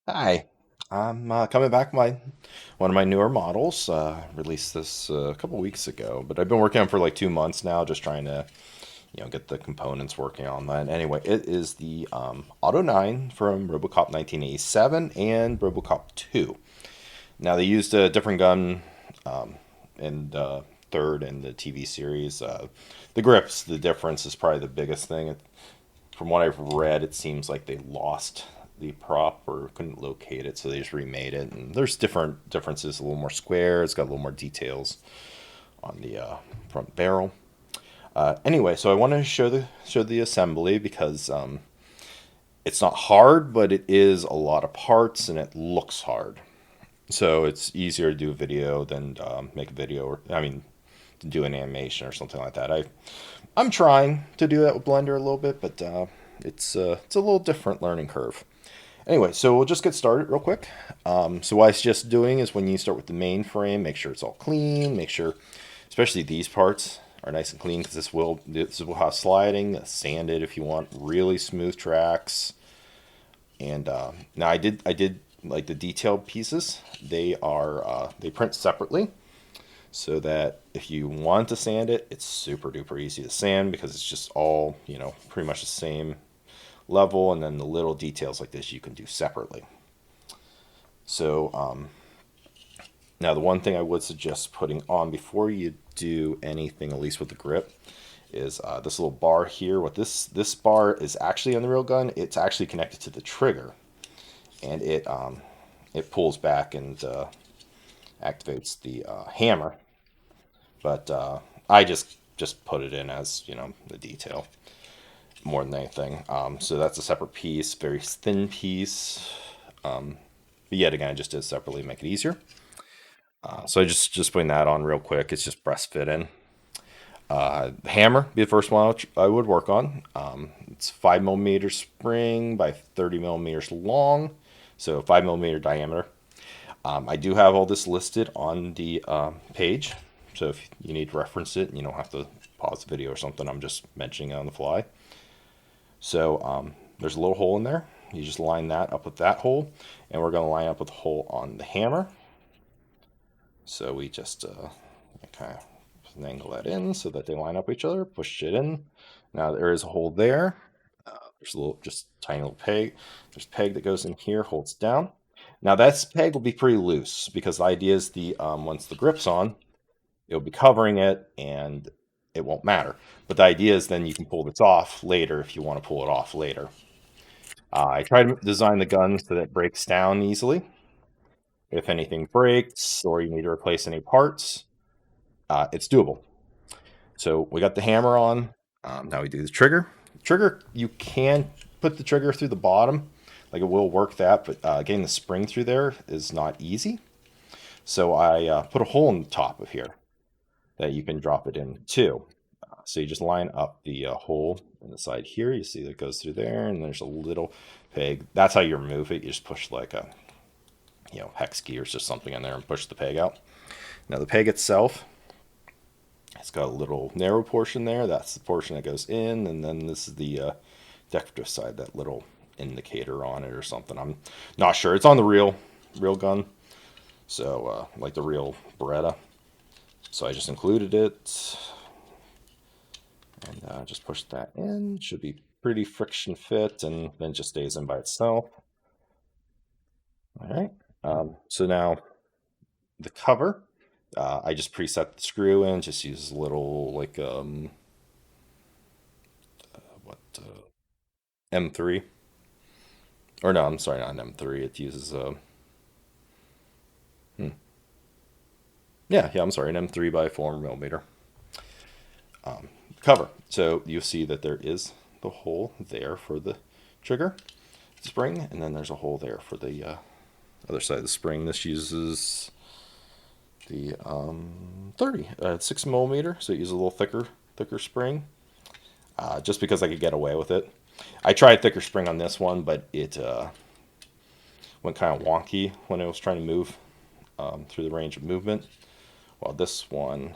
Hi, I'm coming back with my one of my newer models. Released this a couple weeks ago, but I've been working on it for like 2 months now, just trying to get the components working on that. Anyway, it is the Auto 9 from Robocop 1987 and Robocop 2. Now they used a different gun in the third in the TV series. The grips, the difference is probably the biggest thing. From what I've read, it seems like they lost the prop or couldn't locate it, so they just remade it. And there's different differences. A little more square. It's got a little more details on the front barrel. Anyway, so I wanted to show the assembly because it's not hard, but it is a lot of parts and it looks hard. So it's easier to do a video than make a video, or I mean, to do an animation or something like that. I'm trying to do that with Blender a little bit, but it's a little different learning curve. Anyway, so we'll just get started real quick. So what I suggest doing is when you start with the main frame, make sure it's all clean. Make sure, especially these parts, are nice and clean because this will have sliding. Sand it if you want really smooth tracks. And now I did like the detailed pieces. They print separately so that if you want to sand it, it's super duper easy to sand because it's just all pretty much the same level, and then the little details like this you can do separately. So now the one thing I would suggest putting on before you do anything, at least with the grip, is this little bar here. What this bar is actually on the real gun, it's actually connected to the trigger, and it pulls back and activates the hammer. But I just put it in as the detail more than anything. So that's a separate piece, very thin piece. But yet again, I just did it separately to make it easier. So I just putting that on real quick. It's just breast fit in. The hammer be the first one I would work on. It's 5 millimeter spring by 30 millimeters long, so 5 millimeter diameter. I do have all this listed on the page, so if you need to reference it, you don't have to pause the video or something. I'm just mentioning it on the fly. So there's a little hole in there. You just line that up with that hole, and we're going to line up with the hole on the hammer. So we just kind of angle that in so that they line up with each other, push it in. Now there is a hole there. There's a little, just tiny little peg. There's a peg that goes in here, holds down. Now that peg will be pretty loose because the idea is the once the grip's on, it'll be covering it and it won't matter. But the idea is then you can pull this off later if you want to pull it off later. I try to design the gun so that it breaks down easily. If anything breaks or you need to replace any parts, it's doable. So we got the hammer on. Now we do the trigger. Trigger, you can put the trigger through the bottom, like it will work that, but getting the spring through there is not easy. So I put a hole in the top of here that you can drop it in too. So you just line up the hole in the side here. You see that it goes through there, and there's a little peg. That's how you remove it. You just push like a hex key or just something in there and push the peg out. Now the peg itself, it's got a little narrow portion there. That's the portion that goes in, and then this is the decorative side, that little indicator on it or something. I'm not sure. It's on the real gun, so like the real Beretta. So I just included it and just pushed that in. Should be pretty friction fit, and then it just stays in by itself. All right. So now the cover, I just preset the screw in. Just use a little like what M3, or no, I'm sorry, not an M3. It uses hmm, yeah, I'm sorry, an M3 by 4 millimeter cover. So you see that there is the hole there for the trigger spring, and then there's a hole there for the other side of the spring. This uses the 6 millimeter, so it uses a little thicker spring, just because I could get away with it. I tried thicker spring on this one, but it went kind of wonky when I was trying to move through the range of movement. While this one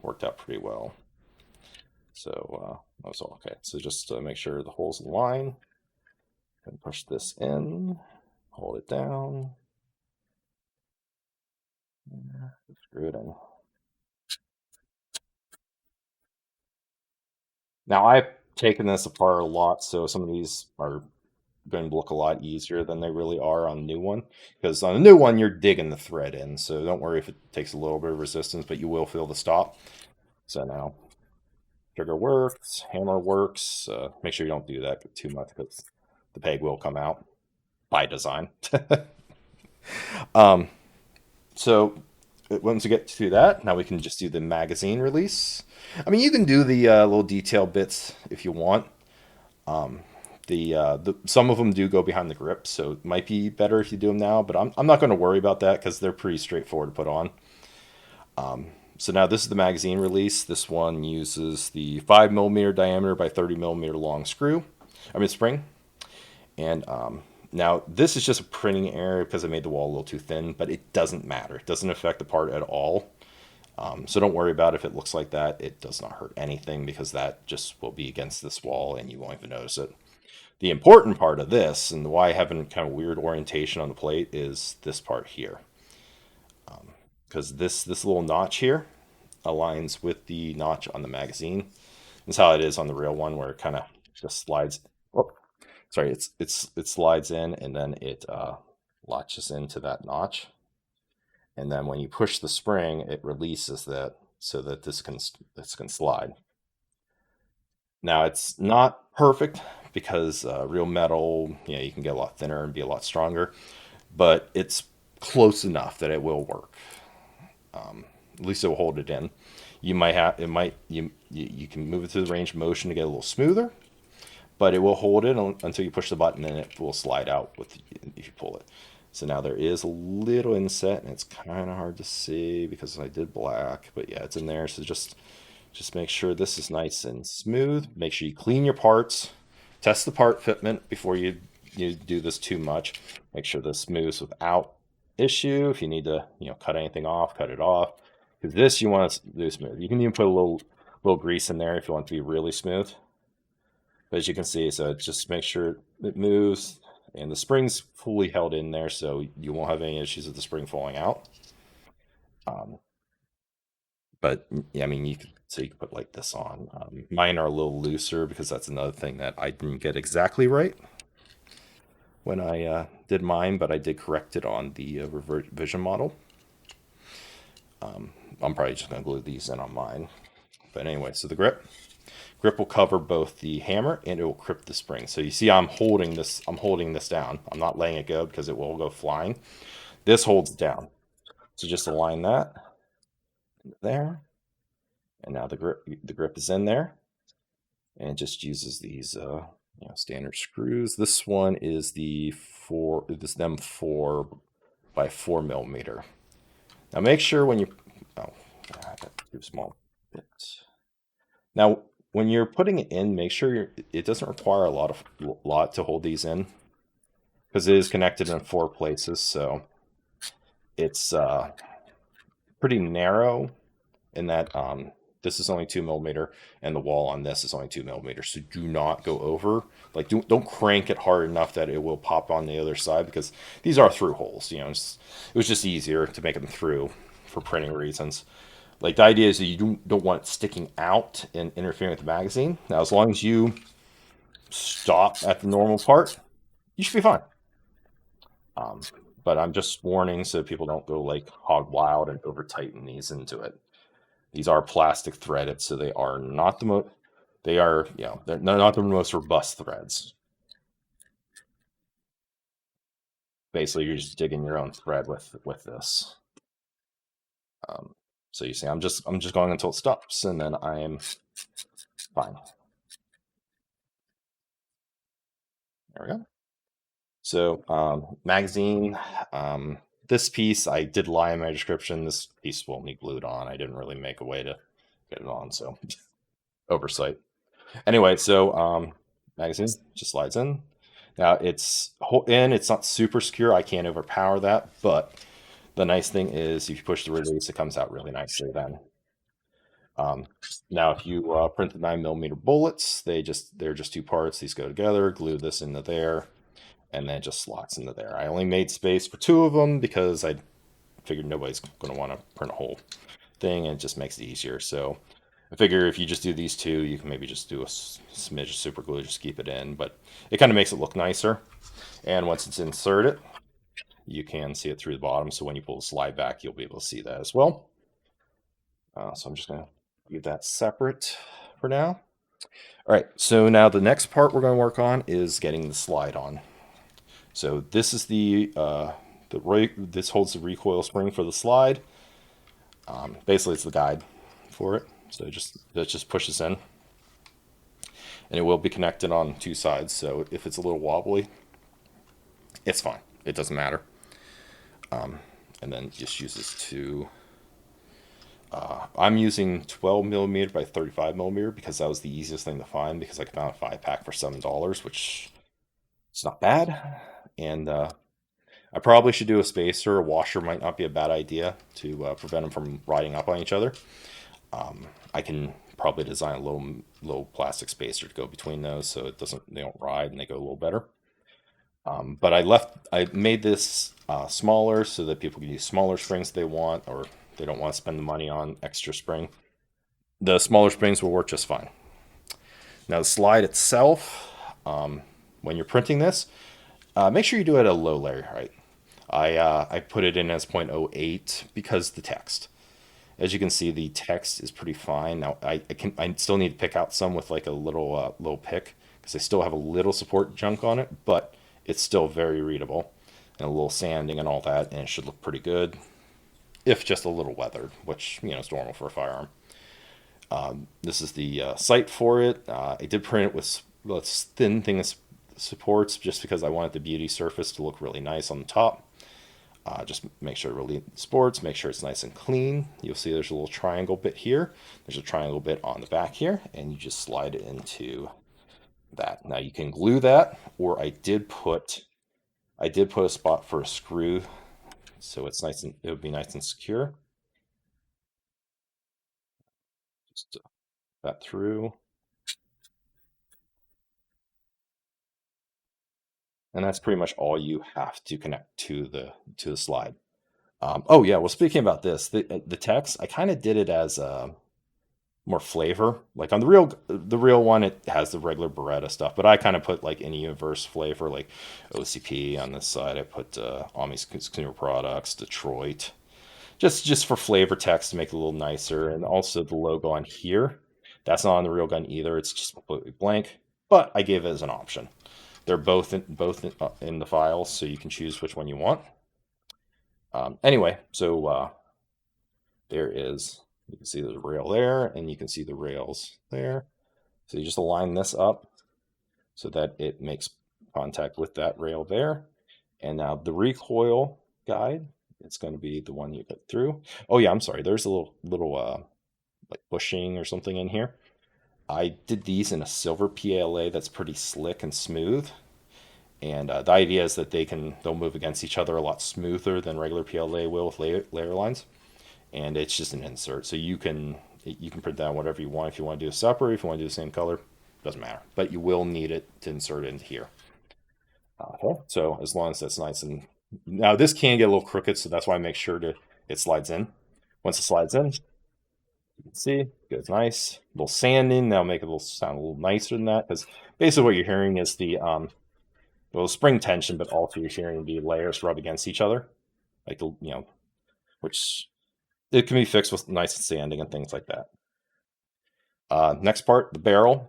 worked out pretty well. So that was all okay. So just make sure the hole's in line and push this in. Hold it down. Screw it in. Now I've taken this apart a lot, so some of these are going to look a lot easier than they really are on the new one. Because on the new one, you're digging the thread in, so don't worry if it takes a little bit of resistance, but you will feel the stop. So now trigger works, hammer works. Make sure you don't do that too much because the peg will come out by design. um, so once we get to that, now we can just do the magazine release. I mean, you can do the little detail bits if you want. Um, the some of them do go behind the grip, so it might be better if you do them now. But I'm not going to worry about that because they're pretty straightforward to put on. So now this is the magazine release. This one uses the 5 millimeter diameter by 30 millimeter long screw. I mean spring. And now this is just a printing error because I made the wall a little too thin, but it doesn't matter. It doesn't affect the part at all. So don't worry about it if it looks like that. It does not hurt anything because that just will be against this wall and you won't even notice it. The important part of this and why I have a kind of weird orientation on the plate is this part here. Because this little notch here aligns with the notch on the magazine. That's how it is on the real one where it kind of just slides. Oh, sorry, it slides in and then it latches into that notch. And then when you push the spring, it releases that so that this can slide. Now it's not perfect because real metal, you can get a lot thinner and be a lot stronger, but it's close enough that it will work. At least it will hold it in. You might have it might you can move it through the range of motion to get a little smoother, but it will hold it until you push the button and it will slide out with if you pull it. So now there is a little inset and it's kind of hard to see because I did black, but yeah, it's in there. So just make sure this is nice and smooth. Make sure you clean your parts. Test the part fitment before you do this too much. Make sure this moves without issue. If you need to cut anything off, cut it off. Because this you want to do smooth. You can even put a little grease in there if you want it to be really smooth. But as you can see, so just make sure it moves and the spring's fully held in there, so you won't have any issues with the spring falling out. Um, but yeah, I mean, you can put like this on. Mine are a little looser because that's another thing that I didn't get exactly right when I did mine, but I did correct it on the revert vision model. I'm probably just gonna glue these in on mine. But anyway, so the grip will cover both the hammer and it will grip the spring. So you see I'm holding this down. I'm not letting it go because it will go flying. This holds it down. So just align that there. And now the grip is in there. And it just uses these standard screws. This one is this them 4 by 4 millimeter. Now make sure when you I got too small bit. Now when you're putting it in, make sure it doesn't require a lot to hold these in because it is connected in 4 places, so it's pretty narrow in that this is only 2 millimeter and the wall on this is only 2 millimeters. So do not go over. Like don't crank it hard enough that it will pop on the other side because these are through holes. It was just easier to make them through for printing reasons. Like the idea is that you don't want it sticking out and interfering with the magazine. Now, as long as you stop at the normal part, you should be fine. Um, but I'm just warning so people don't go like hog wild and over tighten these into it. These are plastic threaded, so they are not the most. They are, they're not the most robust threads. Basically, you're just digging your own thread with this. Um, so you see, I'm just going until it stops, and then I am fine. There we go. So magazine. This piece I did lie in my description. This piece will need glued on. I didn't really make a way to get it on, so oversight. Anyway, so magazine just slides in. Now it's in. It's not super secure. I can't overpower that, but the nice thing is if you push the release, it comes out really nicely then. Um, Now, if you print the 9 millimeter bullets, they're just 2 parts. These go together. Glue this into there, and then it just slots into there. I only made space for two of them because I figured nobody's going to want to print a whole thing, and it just makes it easier. So I figure if you just do these two, you can maybe just do a smidge of super glue, just keep it in, but it kind of makes it look nicer. And once it's inserted, you can see it through the bottom. So when you pull the slide back, you'll be able to see that as well. So I'm just going to leave that separate for now. All right, so now the next part we're going to work on is getting the slide on. So this is this holds the recoil spring for the slide. Basically, it's the guide for it. So that just pushes in, and it will be connected on two sides. So if it's a little wobbly, it's fine. It doesn't matter. And then just use this to. I'm using 12 millimeter by 35 millimeter because that was the easiest thing to find because I found a 5-pack for $7, which is not bad. And I probably should do a spacer. A washer might not be a bad idea to prevent them from riding up on each other. I can probably design a little plastic spacer to go between those so they don't ride and they go a little better. But I made this smaller so that people can use smaller springs if they want, or they don't want to spend the money on extra spring. The smaller springs will work just fine. Now the slide itself, when you're printing this, make sure you do it at a low layer height. I put it in as 0.08 because the text. As you can see, the text is pretty fine. Now I still need to pick out some with like a little pick because I still have a little support junk on it, but it's still very readable, and a little sanding and all that, and it should look pretty good, if just a little weathered, which is normal for a firearm. This is the sight for it. I did print it with this thin thing that supports just because I wanted the beauty surface to look really nice on the top. Just make sure it really supports, make sure it's nice and clean. You'll see there's a little triangle bit here. There's a triangle bit on the back here, and you just slide it into that. Now you can glue that, or I did put a spot for a screw, so it would be nice and secure. Just that through, and that's pretty much all you have to connect to the slide. Oh yeah, well speaking about this, the text I kind of did it as more flavor. Like on the real one, it has the regular Beretta stuff, but I kind of put like any universe flavor, like OCP on this side. I put Omni's Consumer Products, Detroit, just for flavor text to make it a little nicer, and also the logo on here. That's not on the real gun either. It's just completely blank, but I gave it as an option. They're both in the files, so you can choose which one you want. Anyway, so there is. You can see there's a rail there, and you can see the rails there. So you just align this up so that it makes contact with that rail there. And now the recoil guide, it's going to be the one you get through. Oh yeah, I'm sorry. There's a little like bushing or something in here. I did these in a silver PLA that's pretty slick and smooth. And the idea is that they'll move against each other a lot smoother than regular PLA will with layer lines. And it's just an insert, so you can print that whatever you want. If you want to do a separate, if you want to do the same color, doesn't matter. But you will need it to insert it into here. Okay. So as long as that's nice, and now this can get a little crooked, so that's why I make sure it slides in. Once it slides in, you can see it goes nice. A little sanding, that'll make it sound a little nicer than that, because basically what you're hearing is the spring tension, but also you're hearing the layers rub against each other, like which it can be fixed with nice sanding and things like that. Next part, the barrel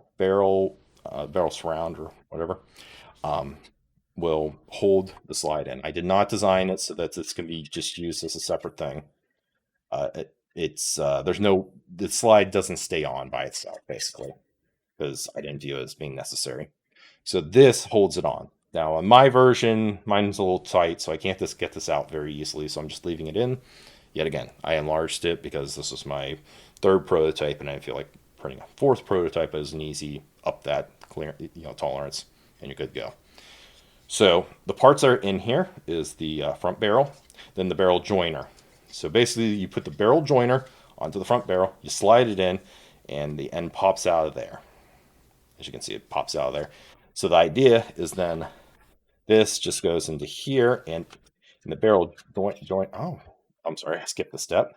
surround or whatever, will hold the slide in. I did not design it so that this can be just used as a separate thing. The slide doesn't stay on by itself, basically, because I didn't view it as being necessary. So this holds it on. Now on my version, mine's a little tight, so I can't just get this out very easily, so I'm just leaving it in. Yet again, I enlarged it because this was my third prototype, and I feel like printing a fourth prototype is an easy up that tolerance, and you're good to go. So the parts that are in here is the front barrel, then the barrel joiner. So basically, you put the barrel joiner onto the front barrel, you slide it in, and the end pops out of there. As you can see, it pops out of there. So the idea is then This just goes into here, and the barrel joint. Oh, I'm sorry, I skipped the step.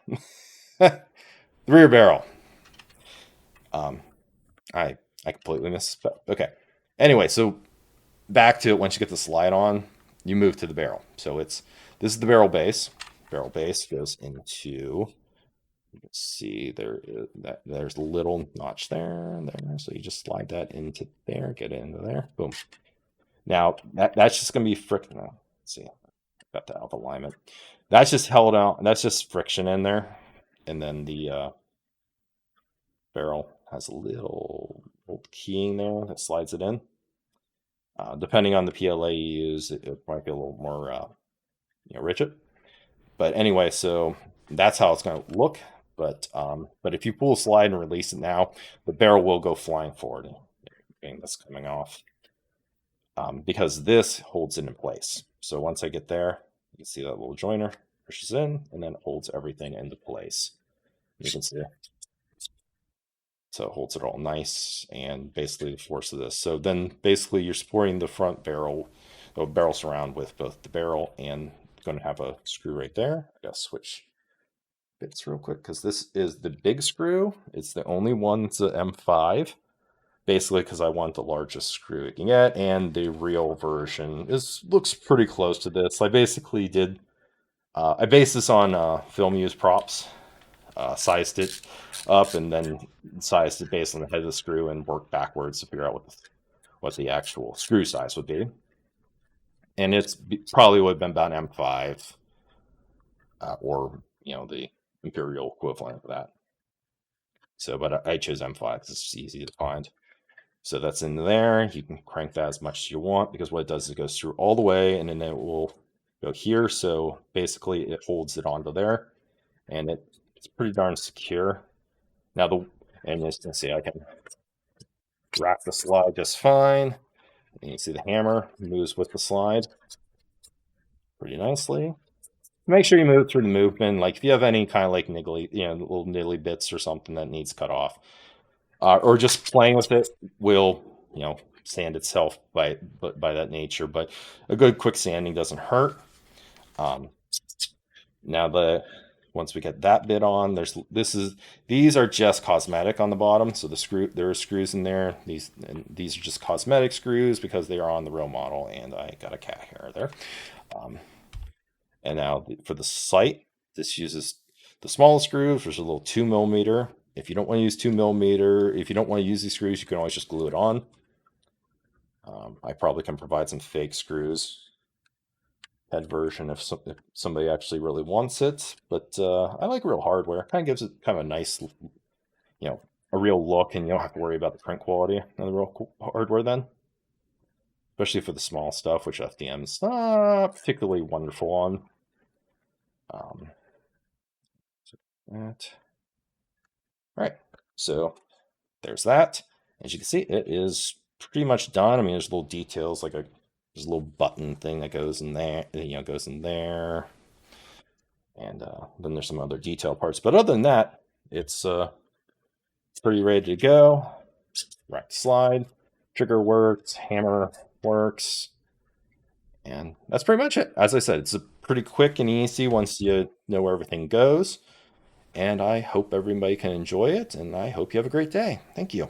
The rear barrel. Um, I completely missed. Okay. Anyway, so back to it. Once you get the slide on, you move to the barrel. So this is the barrel base. Barrel base goes into. You can see there's a little notch there, there. So you just slide that into there, get it into there. Boom. Now that's just gonna be friction. Let's see, got that out of alignment. That's just held out. That's just friction in there, and then the barrel has a little keying there that slides it in. Depending on the PLA you use, it might be a little more rigid. But anyway, so that's how it's going to look. But if you pull a slide and release it now, the barrel will go flying forward. Getting this coming off because this holds it in place. So once I get there, you can see that little joiner pushes in and then holds everything into place. You can see. So it holds it all nice and basically the force of this. So then basically you're supporting the front barrel, the barrel surround with both the barrel and going to have a screw right there. I gotta switch bits real quick because this is the big screw. It's the only one that's an M5. Basically because I want the largest screw you can get, and the real version looks pretty close to this. I basically did, I based this on film use props. Sized it up and then sized it based on the head of the screw and worked backwards to figure out what the actual screw size would be. And it's probably would have been about an M5 or the imperial equivalent of that. So, but I chose M5 because it's easy to find. So that's in there. You can crank that as much as you want because what it does is it goes through all the way and then it will go here. So basically it holds it onto there, and it's pretty darn secure. Now and as you can see, I can rack the slide just fine. And you see the hammer moves with the slide pretty nicely. Make sure you move through the movement. Like if you have any kind of like niggly, little niggly bits or something that needs cut off, or just playing with it will, sand itself by that nature. But a good quick sanding doesn't hurt. Now once we get that bit on, these are just cosmetic on the bottom. So there are screws in there. These are just cosmetic screws because they are on the real model, and I got a cat hair there. And now for the sight, this uses the smallest screws. There's a little 2mm. If you don't want to use 2mm, if you don't want to use these screws, you can always just glue it on. I probably can provide some fake screws. Head version if somebody actually really wants it, but I like real hardware. Kind of gives it kind of a nice, a real look, and you don't have to worry about the print quality of the real hardware then. Especially for the small stuff, which FDM's not particularly wonderful on. That. All right, so there's that. As you can see, it is pretty much done. I mean, there's little details like there's a little button thing that goes in there, goes in there. And then there's some other detail parts. But other than that, it's pretty ready to go. Rack slide, trigger works, hammer works. And that's pretty much it. As I said, it's pretty quick and easy once you know where everything goes. And I hope everybody can enjoy it. And I hope you have a great day. Thank you.